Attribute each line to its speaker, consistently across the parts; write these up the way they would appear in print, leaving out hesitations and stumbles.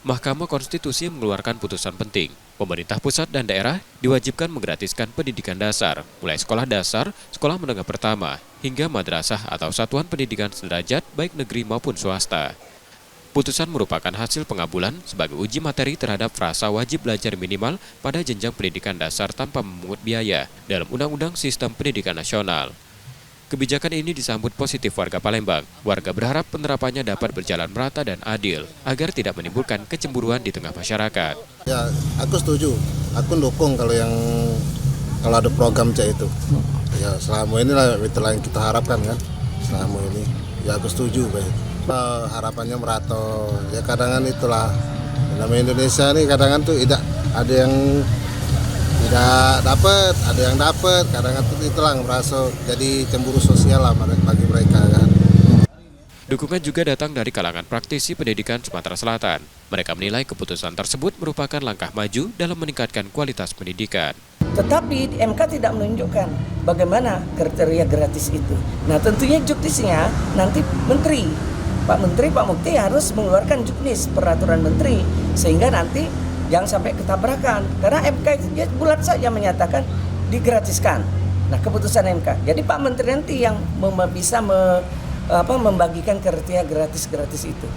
Speaker 1: Mahkamah Konstitusi mengeluarkan putusan penting. Pemerintah pusat dan daerah diwajibkan menggratiskan pendidikan dasar, mulai sekolah dasar, sekolah menengah pertama, hingga madrasah atau satuan pendidikan sederajat baik negeri maupun swasta. Putusan merupakan hasil pengabulan sebagai uji materi terhadap frasa wajib belajar minimal pada jenjang pendidikan dasar tanpa memungut biaya dalam Undang-Undang Sistem Pendidikan Nasional. Kebijakan ini disambut positif warga Palembang. Warga berharap penerapannya dapat berjalan merata dan adil, agar tidak menimbulkan kecemburuan di tengah masyarakat.
Speaker 2: Ya, aku setuju. Aku dukung kalau ada program cek itu. Ya, selama inilah itulah yang kita harapkan kan. Selama ini, ya aku setuju. Harapannya merata. Ya kadang-kadang itulah. Namanya Indonesia nih kadang-kadang tuh tidak ada yang tidak dapat, ada yang dapat, kadang-kadang itulah merasa jadi cemburu sosial lah bagi mereka kan.
Speaker 1: Dukungan juga datang dari kalangan praktisi pendidikan Sumatera Selatan. Mereka menilai keputusan tersebut merupakan langkah maju dalam meningkatkan kualitas pendidikan.
Speaker 3: Tetapi MK tidak menunjukkan bagaimana kriteria gratis itu. Nah tentunya juknisnya nanti Pak Mukti harus mengeluarkan juknis peraturan menteri sehingga nanti jangan sampai ketabrakan, karena MK itu dia bulat saja menyatakan digratiskan. Nah keputusan MK. Jadi Pak Menteri nanti yang bisa membagikan kriteria gratis itu.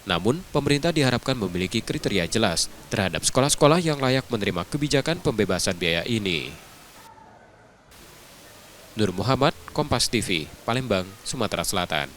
Speaker 1: Namun, pemerintah diharapkan memiliki kriteria jelas terhadap sekolah-sekolah yang layak menerima kebijakan pembebasan biaya ini. Nur Muhammad, Kompas TV, Palembang, Sumatera Selatan.